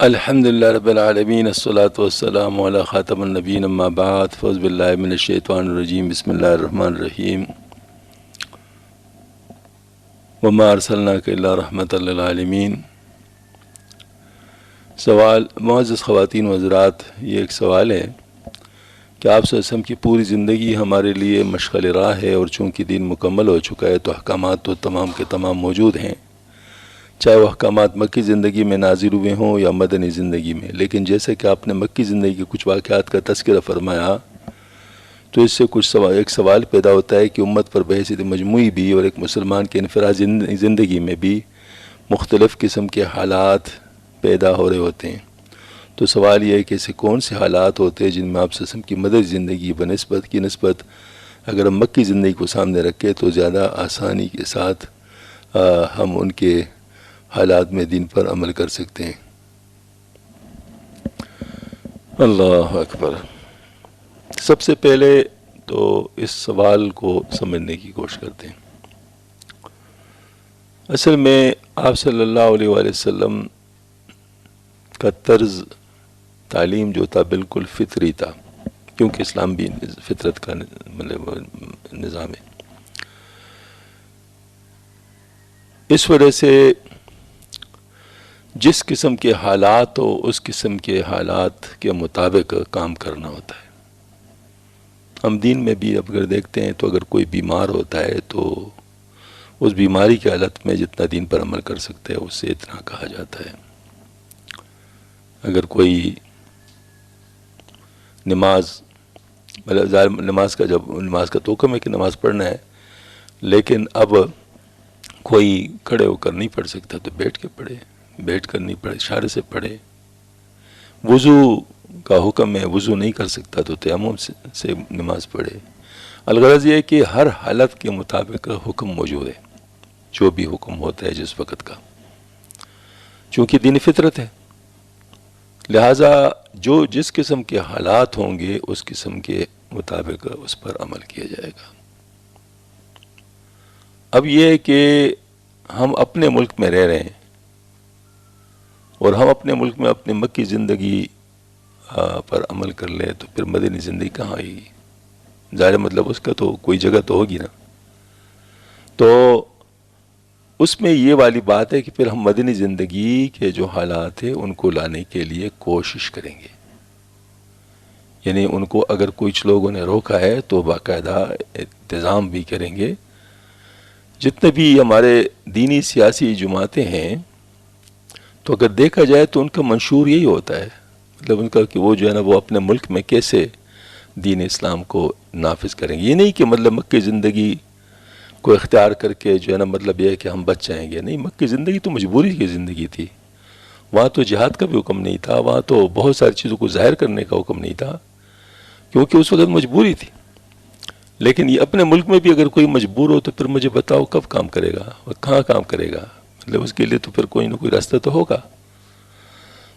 الحمدللہ رب العالمین الصلاۃ والسلام علی خاتم النبیین اما بعد فاعوذ باللہ من الشیطان الرجیم بسم اللہ الرحمن الرحیم وما ارسلناک الا رحمۃ للعالمین۔ سوال، معزز خواتین و حضرات، یہ ایک سوال ہے کہ آپ صلی اللہ علیہ وسلم کی پوری زندگی ہمارے لیے مشغل راہ ہے، اور چونکہ دین مکمل ہو چکا ہے تو احکامات تو تمام کے تمام موجود ہیں، چاہے وہ احکامات مکی زندگی میں نازل ہوئے ہوں یا مدنی زندگی میں۔ لیکن جیسے کہ آپ نے مکی زندگی کے کچھ واقعات کا تذکرہ فرمایا تو اس سے ایک سوال پیدا ہوتا ہے کہ امت پر بحیثیت مجموعی بھی اور ایک مسلمان کے انفرادی زندگی میں بھی مختلف قسم کے حالات پیدا ہو رہے ہوتے ہیں۔ تو سوال یہ ہے کہ ایسے کون سے حالات ہوتے ہیں جن میں آپ صلی اللہ علیہ وسلم کی مدنی زندگی کی نسبت اگر ہم مکی زندگی کو سامنے رکھیں تو زیادہ آسانی کے ساتھ ہم ان کے حالات میں دین پر عمل کر سکتے ہیں۔ اللہ اکبر۔ سب سے پہلے تو اس سوال کو سمجھنے کی کوشش کرتے ہیں۔ اصل میں آپ صلی اللہ علیہ وآلہ وسلم کا طرز تعلیم جو تھا بالکل فطری تھا، کیونکہ اسلام بھی فطرت کا نظام ہے۔ اس وجہ سے جس قسم کے حالات ہو اس قسم کے حالات کے مطابق کام کرنا ہوتا ہے۔ ہم دین میں بھی اگر دیکھتے ہیں تو اگر کوئی بیمار ہوتا ہے تو اس بیماری کی حالت میں جتنا دین پر عمل کر سکتے ہیں اس سے اتنا کہا جاتا ہے۔ اگر کوئی نماز کا تو حکم ہے کہ نماز پڑھنا ہے، لیکن اب کوئی کھڑے ہو کر نہیں پڑھ سکتا تو بیٹھ کے پڑھے، بیٹھ کر نہیں پڑھے، اشارے سے پڑھے۔ وضو کا حکم ہے، وضو نہیں کر سکتا تو تیمم سے نماز پڑھے۔ الغرض یہ ہے کہ ہر حالت کے مطابق حکم موجود ہے، جو بھی حکم ہوتا ہے جس وقت کا، چونکہ دین فطرت ہے، لہٰذا جو جس قسم کے حالات ہوں گے اس قسم کے مطابق اس پر عمل کیا جائے گا۔ اب یہ ہے کہ ہم اپنے ملک میں رہ رہے ہیں اور ہم اپنے ملک میں اپنی مکی زندگی پر عمل کر لیں تو پھر مدنی زندگی کہاں آئے گی؟ ظاہر مطلب اس کا تو کوئی جگہ تو ہوگی نا۔ تو اس میں یہ والی بات ہے کہ پھر ہم مدنی زندگی کے جو حالات ہیں ان کو لانے کے لیے کوشش کریں گے، یعنی ان کو اگر کچھ لوگوں نے روکا ہے تو باقاعدہ انتظام بھی کریں گے۔ جتنے بھی ہمارے دینی سیاسی جماعتیں ہیں تو اگر دیکھا جائے تو ان کا منشور یہی ہوتا ہے، مطلب ان کا کہ وہ جو ہے نا وہ اپنے ملک میں کیسے دین اسلام کو نافذ کریں گے۔ یہ نہیں کہ مطلب مکی زندگی کو اختیار کر کے جو ہے نا مطلب یہ ہے کہ ہم بچ جائیں گے، نہیں، مکی زندگی تو مجبوری کی زندگی تھی، وہاں تو جہاد کا بھی حکم نہیں تھا، وہاں تو بہت ساری چیزوں کو ظاہر کرنے کا حکم نہیں تھا، کیونکہ اس وقت مجبوری تھی۔ لیکن یہ اپنے ملک میں بھی اگر کوئی مجبور ہو تو پھر مجھے بتاؤ کب کام کرے گا اور کہاں کام کرے گا، مطلب اس کے لیے تو پھر کوئی نہ کوئی راستہ تو ہوگا۔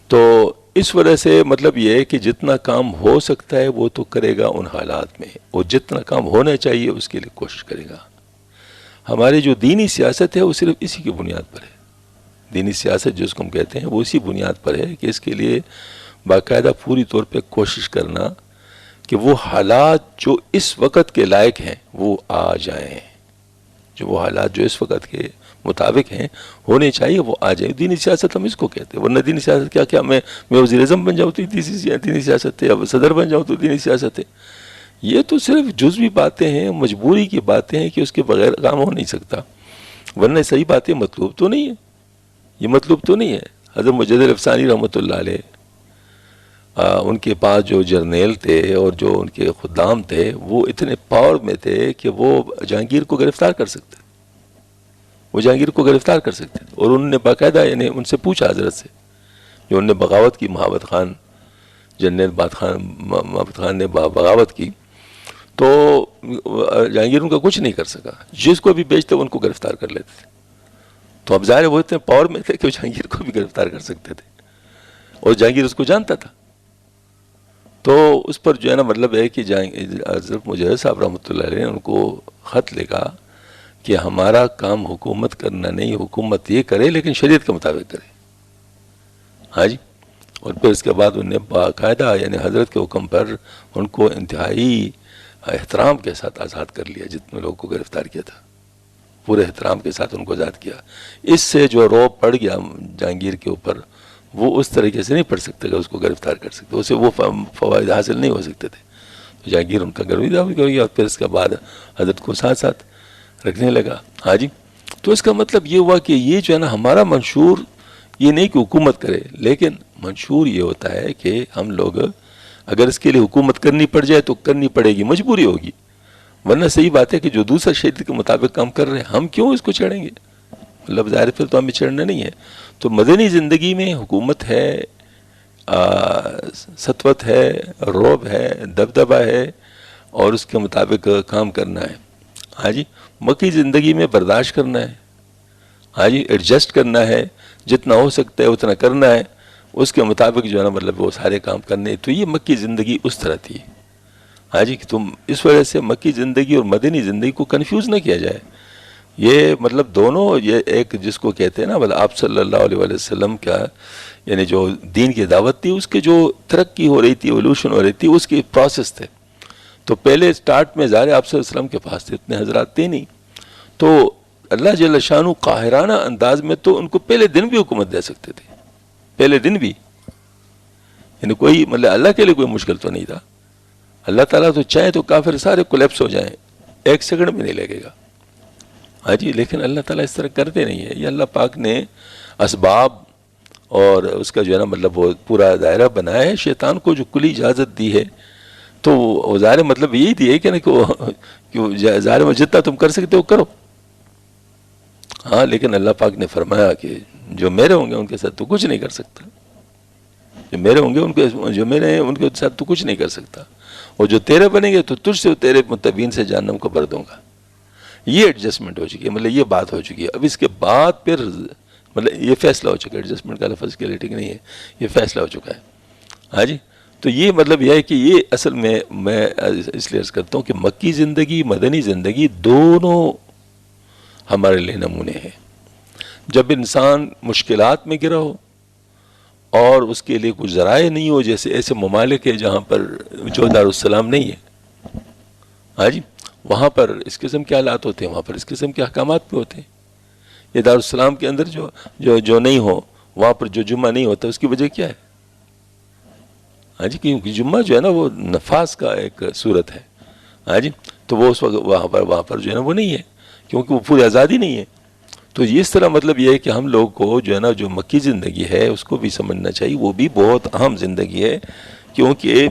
تو اس وجہ سے مطلب یہ ہے کہ جتنا کام ہو سکتا ہے وہ تو کرے گا ان حالات میں، اور جتنا کام ہونا چاہیے اس کے لیے کوشش کرے گا۔ ہماری جو دینی سیاست ہے وہ صرف اسی کی بنیاد پر ہے، دینی سیاست جس کو ہم کہتے ہیں وہ اسی بنیاد پر ہے کہ اس کے لیے باقاعدہ پوری طور پہ کوشش کرنا کہ وہ حالات جو اس وقت کے لائق ہیں وہ آ جائیں، جو وہ حالات جو اس وقت کے مطابق ہیں ہونے چاہیے وہ آ جائیں۔ دینی سیاست ہم اس کو کہتے ہیں، ورنہ دینی سیاست کیا میں وزیر اعظم بن جاؤں تو دینی سیاست ہے، اب صدر بن جاؤں تو دینی سیاست ہے؟ یہ تو صرف جزوی باتیں ہیں، مجبوری کی باتیں ہیں کہ اس کے بغیر کام ہو نہیں سکتا، ورنہ صحیح باتیں مطلوب تو نہیں ہے، یہ مطلوب تو نہیں ہے۔ حضرت مجدد الافسانی رحمۃ اللہ علیہ، ان کے پاس جو جرنیل تھے اور جو ان کے خدام تھے وہ اتنے پاور میں تھے کہ وہ جہانگیر کو گرفتار کر سکتے، وہ جہانگیر کو گرفتار کر سکتے، اور انہوں نے باقاعدہ یعنی ان سے پوچھا حضرت سے، جو انہوں نے بغاوت کی، جنرل محبت خان نے بغاوت کی، تو جہانگیر ان کا کچھ نہیں کر سکا، جس کو بھی بیچتے ان کو گرفتار کر لیتے تھے۔ تو اب ظاہر وہ اتنے پاور میں تھے کہ وہ جہانگیر کو بھی گرفتار کر سکتے تھے، اور جہانگیر اس کو جانتا تھا۔ تو اس پر جو ہے نا مطلب ہے کہ حضرت مجدد صاحب رحمۃ اللہ علیہ نے ان کو خط لکھا کہ ہمارا کام حکومت کرنا نہیں، حکومت یہ کرے لیکن شریعت کے مطابق کرے۔ ہاں جی، اور پھر اس کے بعد انہیں باقاعدہ یعنی حضرت کے حکم پر ان کو انتہائی احترام کے ساتھ آزاد کر لیا. جتنے لوگوں کو گرفتار کیا تھا پورے احترام کے ساتھ ان کو آزاد کیا. اس سے جو رعب پڑ گیا جہانگیر کے اوپر وہ اس طریقے سے نہیں پڑ سکتے کہ اس کو گرفتار کر سکتے، اسے وہ فوائد حاصل نہیں ہو سکتے تھے. تو جہانگیر ان کا گرویدہ ہو گیا اور پھر اس کے بعد حضرت کو ساتھ ساتھ رکھنے لگا. ہاں جی، تو اس کا مطلب یہ ہوا کہ یہ جو ہے نا ہمارا منشور یہ نہیں کہ حکومت کرے، لیکن منشور یہ ہوتا ہے کہ ہم لوگ اگر اس کے لیے حکومت کرنی پڑ جائے تو کرنی پڑے گی، مجبوری ہوگی. ورنہ صحیح بات ہے کہ جو دوسرا شریعت کے مطابق کام کر رہے ہیں ہم کیوں اس کو چڑھیں گے؟ مطلب ظاہر پھر تو ہمیں چڑھنا نہیں ہے. تو مدنی زندگی میں حکومت ہے، سطوت ہے، رعب ہے، دبدبہ ہے اور اس کے مطابق کام کرنا ہے. ہاں جی، مکی زندگی میں برداشت کرنا ہے. ہاں جی، ایڈجسٹ کرنا ہے، جتنا ہو سکتا ہے اتنا کرنا ہے، اس کے مطابق جو ہے نا مطلب وہ سارے کام کرنے. تو یہ مکی زندگی اس طرح تھی. ہاں جی، کہ تم اس وجہ سے مکی زندگی اور مدنی زندگی کو کنفیوز نہ کیا جائے. یہ مطلب دونوں یہ ایک جس کو کہتے ہیں نا مطلب آپ صلی اللہ علیہ وسلم کا یعنی جو دین کی دعوت تھی اس کے جو ترقی ہو رہی تھی، ایولیوشن ہو رہی تھی، اس کی پروسیس تھے. تو پہلے سٹارٹ میں ظاہر آپ صلی اللہ علیہ وسلم کے پاس تھے اتنے حضرات تھے نہیں، تو اللہ جل شانہ قاہرانہ انداز میں تو ان کو پہلے دن بھی حکومت دے سکتے تھے، پہلے دن بھی. یعنی کوئی مطلب اللہ کے لیے کوئی مشکل تو نہیں تھا. اللہ تعالیٰ تو چاہے تو کافر سارے کولیپس ہو جائیں، ایک سیکنڈ بھی نہیں لگے گا. ہاں جی، لیکن اللہ تعالیٰ اس طرح کرتے نہیں ہے. یہ اللہ پاک نے اسباب اور اس کا جو ہے نا مطلب وہ پورا دائرہ بنایا ہے. شیطان کو جو کلی اجازت دی ہے تو وہ ظاہر مطلب یہی دی ہے کہ نا کہ ظاہر میں جتنا تم کر سکتے ہو کرو. ہاں، لیکن اللہ پاک نے فرمایا کہ جو میرے ہوں گے ان کے ساتھ تو کچھ نہیں کر سکتا، جو میرے ہوں گے جو میرے ہیں ان کے ساتھ تو کچھ نہیں کر سکتا، اور جو تیرے بنیں گے تو تجھ سے تیرے متبین سے جہنم کو بھر دوں گا. یہ ایڈجسٹمنٹ ہو چکی ہے، مطلب یہ بات ہو چکی ہے. اب اس کے بعد پھر مطلب یہ فیصلہ ہو چکا ہے، ایڈجسٹمنٹ کا لفظ کے لیے ٹھیک نہیں ہے، یہ فیصلہ ہو چکا ہے. ہاں جی، تو یہ مطلب یہ ہے کہ یہ اصل میں اس لیے عرض کرتا ہوں کہ مکی زندگی مدنی زندگی دونوں ہمارے لیے نمونے ہیں. جب انسان مشکلات میں گرا ہو اور اس کے لیے کچھ ذرائع نہیں ہو، جیسے ایسے ممالک ہے جہاں پر جو دارالسلام نہیں ہے، ہاں جی، وہاں پر اس قسم کے حالات ہوتے ہیں، وہاں پر اس قسم کے احکامات بھی ہوتے ہیں. یہ دارالسلام کے اندر جو نہیں ہو، وہاں پر جو جمعہ نہیں ہوتا، اس کی وجہ کیا ہے؟ ہاں جی، کیونکہ جمعہ جو ہے نا وہ نفاذ کا ایک صورت ہے. ہاں جی، تو وہ اس وقت وہاں پر جو ہے نا وہ نہیں ہے، کیونکہ وہ پوری آزادی نہیں ہے. تو اس طرح مطلب یہ ہے کہ ہم لوگ کو جو ہے نا جو مکی زندگی ہے اس کو بھی سمجھنا چاہیے. وہ بھی بہت اہم زندگی ہے، کیونکہ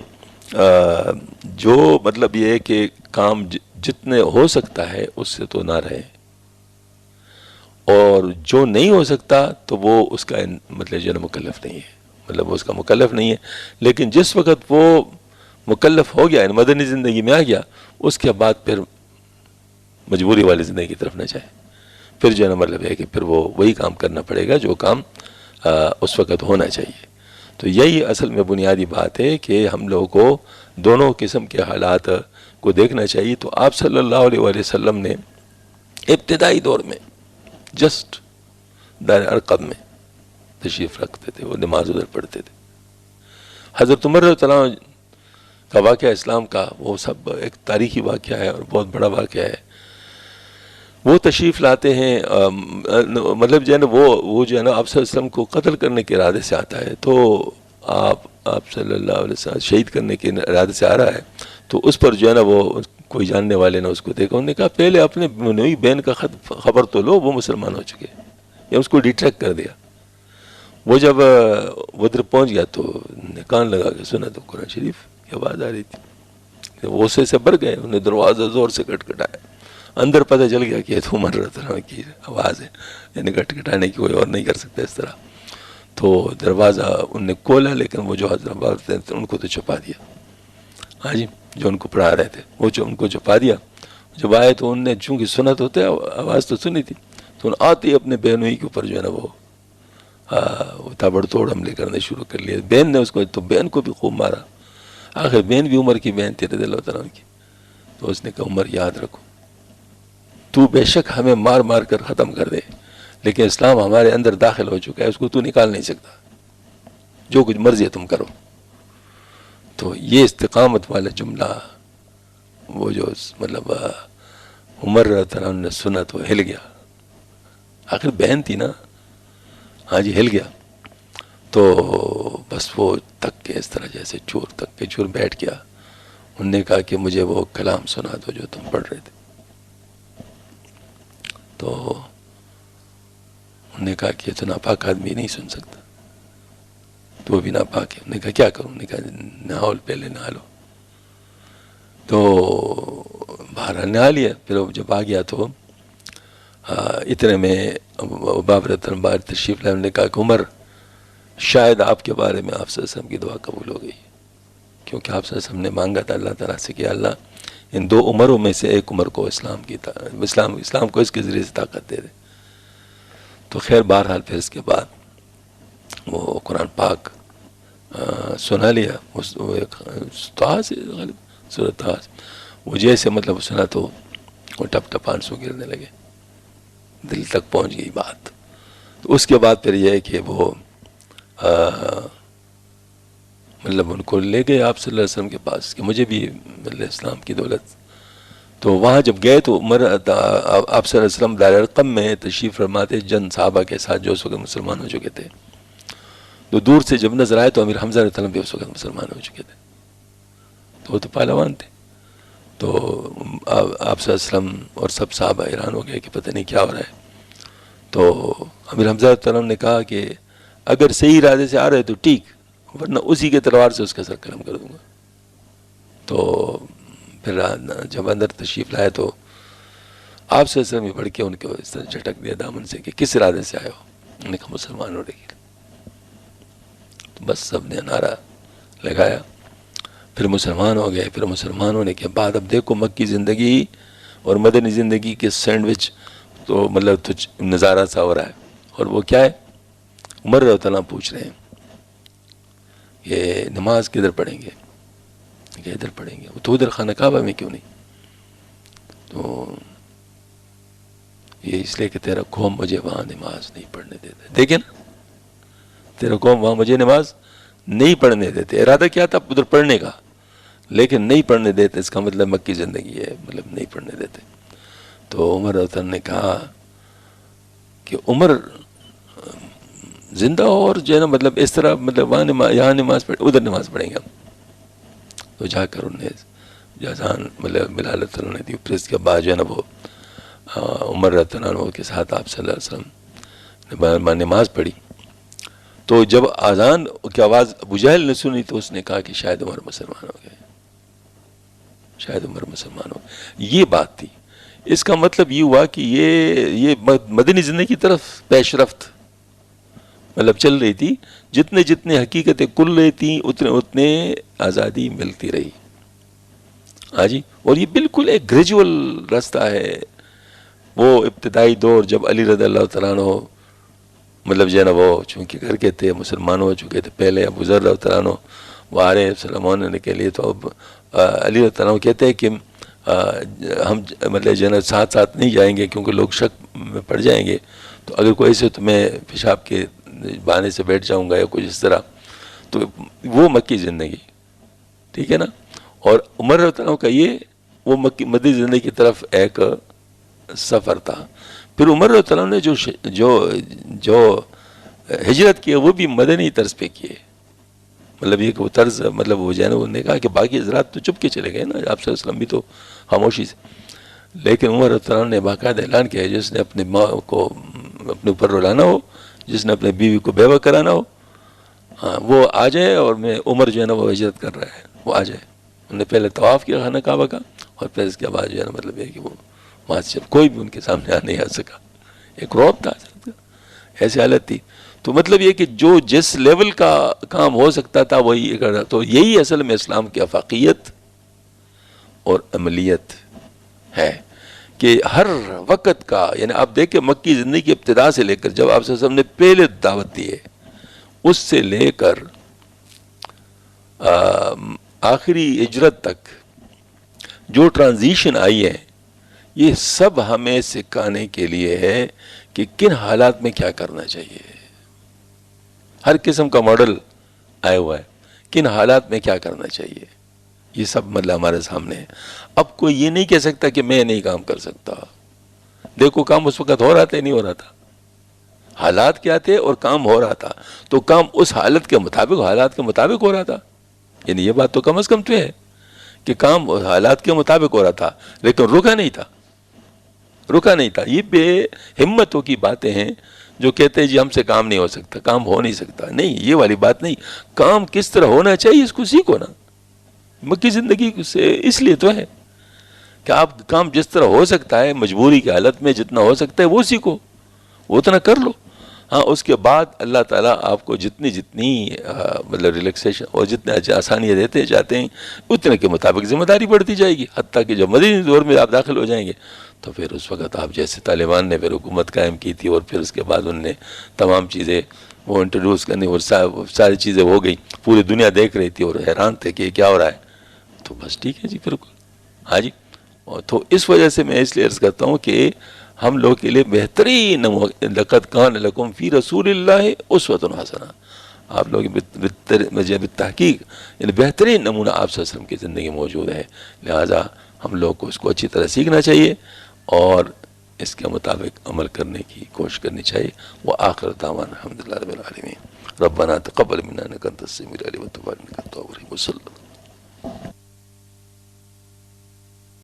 جو مطلب یہ ہے کہ کام جتنے ہو سکتا ہے اس سے تو نہ رہے، اور جو نہیں ہو سکتا تو وہ اس کا مطلب جو ہے مکلف نہیں ہے، مطلب وہ اس کا مکلف نہیں ہے. لیکن جس وقت وہ مکلف ہو گیا، مدنی زندگی میں آ گیا، اس کے بعد پھر مجبوری والی زندگی کی طرف نہ جائے. پھر جو ہے نا مطلب ہے کہ پھر وہ وہی کام کرنا پڑے گا جو کام اس وقت ہونا چاہیے. تو یہی اصل میں بنیادی بات ہے کہ ہم لوگوں کو دونوں قسم کے حالات کو دیکھنا چاہیے. تو آپ صلی اللہ علیہ وسلم نے ابتدائی دور میں جسٹ دار ارقم میں تشریف رکھتے تھے، وہ نماز ادھر پڑھتے تھے. حضرت عمر رضی اللہ عنہ کا واقعہ اسلام کا وہ سب ایک تاریخی واقعہ ہے اور بہت بڑا واقعہ ہے. وہ تشریف لاتے ہیں، مطلب جو ہے نا وہ جو ہے نا آپ صلی اللہ علیہ وسلم کو قتل کرنے کے ارادے سے آتا ہے. تو آپ صلی اللہ علیہ وسلم شہید کرنے کے ارادے سے آ رہا ہے. تو اس پر جو ہے نا وہ کوئی جاننے والے نے اس کو دیکھا، انہوں نے کہا پہلے اپنے نئی بہن کا خبر تو لو، وہ مسلمان ہو چکے، یا اس کو ڈیٹریکٹ کر دیا. وہ جب ادھر پہنچ گیا تو کان لگا کے سنا تو قرآن شریف کی آواز آ رہی تھی. وہ غصے سے بھر گئے، انہوں نے دروازہ زور سے کھٹکھٹایا. اندر پتہ چل گیا کہ یہ تو عمر رضی اللہ عنہ کی آواز ہے، یعنی کھٹکھٹانے کی کوئی اور نہیں کر سکتا اس طرح. تو دروازہ ان نے کھولا، لیکن وہ جو حضرت ان کو تو چھپا دیا. ہاں جی، جو ان کو پڑھا رہے تھے وہ جو ان کو چھپا دیا. جب آئے تو ان نے چونکہ سنت ہوتے آواز تو سنی تھی، تو آتے ہی اپنے بہنوئی کے اوپر جو ہے نا وہ تابڑ توڑ حملے کرنے شروع کر لیے. بہن نے اس کو تو بہن کو بھی خوب مارا. آخر بہن بھی عمر کی بہن تھی رضی اللہ تعالیٰ کی. تو اس نے کہا عمر یاد رکھو، تو بے شک ہمیں مار مار کر ختم کر دے، لیکن اسلام ہمارے اندر داخل ہو چکا ہے، اس کو تو نکال نہیں سکتا. جو کچھ مرضی ہے تم کرو. تو یہ استقامت والا جملہ وہ جو مطلب عمر رضی اللہ عنہ نے سنا تو ہل گیا. آخر بہن تھی نا, ہاں جی ہل گیا. تو بس وہ تک کے اس طرح جیسے چور تک کے چور بیٹھ گیا. انہوں نے کہا کہ مجھے وہ کلام سنا دو جو تم پڑھ رہے تھے. تو انہوں نے کہا کہ یہ تو ناپاک آدمی نہیں سن سکتا, تو وہ بھی ناپاک ہے. انہوں نے کہا کیا کروں؟ انہوں نے کہا نہاؤ, پہلے نہا لو. تو باہر نہا لیا. پھر جب آ گیا تو اتنے میں باب رتن بار تشریف لائے. انہوں نے کہا کہ عمر شاید آپ کے بارے میں آپ صلی اللہ علیہ وسلم کی دعا قبول ہو گئی, کیونکہ آپ صلی اللہ علیہ وسلم نے مانگا تھا اللہ تعالیٰ سے کہ اللہ ان 2 عمروں میں سے ایک عمر کو اسلام کو اس کے ذریعے سے طاقت دے دے. تو خیر بہرحال پھر اس کے بعد وہ قرآن پاک سنا لیا. وہ ایک سورۃ طٰ وہ جیسے مطلب سنا تو وہ ٹپ ٹپ آنسو گرنے لگے, دل تک پہنچ گئی بات. تو اس کے بعد پھر یہ ہے کہ وہ مطلب ان کو لے گئے آپ صلی اللہ علیہ وسلم کے پاس کہ مجھے بھی مطلب اسلام کی دولت. تو وہاں جب گئے تو عمر آپ صلی اللہ علیہ وسلم دار ارقم میں تشریف فرماتے جن صحابہ کے ساتھ جو اس وقت مسلمان ہو چکے تھے. تو دور سے جب نظر آئے تو امیر حمزہ رضی اللہ عنہ بھی اس وقت مسلمان ہو چکے تھے. تو وہ تو پہلوان تھے. تو آپ صلی اللہ علیہ وسلم اور سب صحابہ حیران ہو گئے کہ پتہ نہیں کیا ہو رہا ہے. تو امیر حمزہ رضی اللہ عنہ نے کہا کہ اگر صحیح ارادے سے آ رہے تو ٹھیک, ورنہ اسی کے تلوار سے اس کا سر قلم کر دوں گا. تو پھر جب اندر تشریف لائے تو آپ صلی اللہ علیہ وسلم بڑھ کے ان کو اس طرح جھٹک دیا دامن سے کہ کس ارادے سے آئے ہو؟ انہوں نے کہا مسلمان ہو رہی. تو بس سب نے نعرہ لگایا, پھر مسلمان ہو گئے. پھر مسلمان ہونے کے بعد اب دیکھو مکی زندگی اور مدنی زندگی کے سینڈوچ تو مطلب تو نظارہ سا ہو رہا ہے. اور وہ کیا ہے؟ عمر رضی اللہ عنہ پوچھ رہے ہیں یہ نماز کدھر پڑھیں گے؟ کہ ادھر پڑھیں گے. تو ادھر خانہ کعبہ میں کیوں نہیں؟ تو یہ اس لیے کہ تیرا قوم مجھے وہاں نماز نہیں پڑھنے دیتے. دیکھیں نا, تیرا قوم وہاں مجھے نماز نہیں پڑھنے دیتے. ارادہ کیا تھا ادھر پڑھنے کا, لیکن نہیں پڑھنے دیتے. اس کا مطلب مکی زندگی ہے, مطلب نہیں پڑھنے دیتے. تو عمر رضی اللہ عنہ نے کہا کہ عمر زندہ ہو اور جو ہے نا مطلب اس طرح مطلب وہاں یہاں نماز پڑھ ادھر نماز پڑھیں گے. تو جا کر انہیں جازان مطلب بلال رضی اللہ عنہ نے دی. پھر اس کے بعد جو ہے نا وہ عمر رضی اللہ عنہ کے ساتھ آپ صلی اللہ علیہ وسلم نے نماز پڑھی. تو جب اذان کی آواز ابو جہل نے سنی تو اس نے کہا کہ شاید عمر مسلمان ہو گئے, شاید عمر مسلمان ہو. یہ بات تھی. اس کا مطلب یہ ہوا کہ یہ مدنی زندگی کی طرف پیش رفت مطلب چل رہی تھی. جتنے جتنے حقیقتیں کل رہی تھیں اتنے آزادی ملتی رہی. ہاں جی, اور یہ بالکل ایک گریجول راستہ ہے. وہ ابتدائی دور جب علی رضی اللہ تعالیٰ عنہ مطلب جو ہے نا وہ چونکہ گھر کے تھے, مسلمان ہو چکے تھے پہلے. ابو ذر رضی اللہ عنہ وہ آ رہے سلام ہونے کے لیے. تو اب علی رضی اللہ عنہ کہتے ہیں کہ ہم مطلب جو ہے نا ساتھ ساتھ نہیں جائیں گے کیونکہ لوگ شک میں پڑ جائیں گے. تو اگر کوئی ایسے تو میں پیشاب کے بہانے سے بیٹھ جاؤں گا یا کچھ اس طرح. تو وہ مکی زندگی ٹھیک ہے نا. اور عمر رضی اللہ عنہ کا یہ وہ مدنی زندگی کی طرف ایک سفر تھا. پھر عمر رضی اللہ عنہ نے جو ہجرت کی وہ بھی مدنی طرز پہ کیے. مطلب یہ کہ وہ طرز مطلب وہ جو ہے نا انہوں نے کہا کہ باقی حضرات تو چپ کے چلے گئے نا, آپ صلی اللہ علیہ وسلم بھی تو خاموشی سے. لیکن عمر رضی اللہ عنہ نے باقاعدہ اعلان کیا جس نے اپنی ماں کو اپنے اوپر رلانا ہو, جس نے اپنے بیوی کو بیوہ کرانا ہو, ہاں وہ آ جائے. اور میں عمر جو ہے نا وہ ہجرت کر رہا ہے, وہ آ جائے. انہوں نے پہلے طواف کیا خانہ کعبہ کا, اور پھر اس کے بعد جو ہے نا مطلب یہ کہ وہ وہاں سے کوئی بھی ان کے سامنے نہیں آ سکا. ایک رعب تھا, ایسی حالت تھی. تو مطلب یہ کہ جو جس لیول کا کام ہو سکتا تھا وہی کرنا. تو یہی اصل میں اسلام کی افاقیت اور عملیت ہے کہ ہر وقت کا, یعنی آپ دیکھیں مکی زندگی کی ابتدا سے لے کر جب آپ صلی اللہ علیہ وسلم نے پہلے دعوت دی ہے اس سے لے کر آخری ہجرت تک جو ٹرانزیشن آئی ہے یہ سب ہمیں سکھانے کے لیے ہے کہ کن حالات میں کیا کرنا چاہیے. ہر قسم کا ماڈل آیا ہوا ہے، کن حالات میں کیا کرنا چاہیے، یہ سب مطلب ہمارے سامنے ہے۔ اب کوئی یہ نہیں کہہ سکتا کہ میں نہیں کام کر سکتا۔ دیکھو کام اس وقت ہو رہا تھا نہیں ہو رہا تھا، حالات کیا تھے اور کام ہو رہا تھا، تو کام اس حالت کے مطابق حالات کے مطابق ہو رہا تھا، یعنی یہ بات تو کم از کم تو ہے کہ کام حالات کے مطابق ہو رہا تھا، لیکن رکا نہیں تھا، رکا نہیں تھا۔ یہ بے ہمتوں کی باتیں ہیں جو کہتے ہیں جی ہم سے کام نہیں ہو سکتا، کام ہو نہیں سکتا، نہیں، یہ والی بات نہیں۔ کام کس طرح ہونا چاہیے اس کو سیکھو نا، مکی زندگی سے اس لیے تو ہے کہ آپ کام جس طرح ہو سکتا ہے مجبوری کی حالت میں جتنا ہو سکتا ہے وہ سیکھو، وہ اتنا کر لو۔ ہاں اس کے بعد اللہ تعالیٰ آپ کو جتنی مطلب ریلیکسیشن اور جتنے آسانیاں دیتے جاتے ہیں اتنے کے مطابق ذمہ داری بڑھتی جائے گی، حتیٰ کہ جب مدنی دور میں آپ داخل ہو جائیں گے تو پھر اس وقت آپ جیسے طالبان نے پھر حکومت قائم کی تھی اور پھر اس کے بعد انہوں نے تمام چیزیں وہ انٹروڈیوس کرنی اور ساری چیزیں ہو گئی، پوری دنیا دیکھ رہی تھی اور حیران تھے کہ یہ کیا ہو رہا ہے، تو بس ٹھیک ہے جی بالکل، ہاں جی۔ تو اس وجہ سے میں اس لیے عرض کرتا ہوں کہ ہم لوگ کے لیے بہترین لقد کان لکم فی رسول اللہ اسوۃ حسنہ، آپ لوگ بالتحقیق یعنی بہترین نمونہ آپ صلی اللہ علیہ وسلم کی زندگی موجود ہے، لہٰذا ہم لوگ کو اس کو اچھی طرح سیکھنا چاہیے اور اس کے مطابق عمل کرنے کی کوشش کرنی چاہیے۔ وآخر دعوانا الحمدللہ رب العالمین، ربنا تقبل منا انک انت السمیع العلیم وتب علینا انک انت التواب الرحیم، وصلی اللہ۔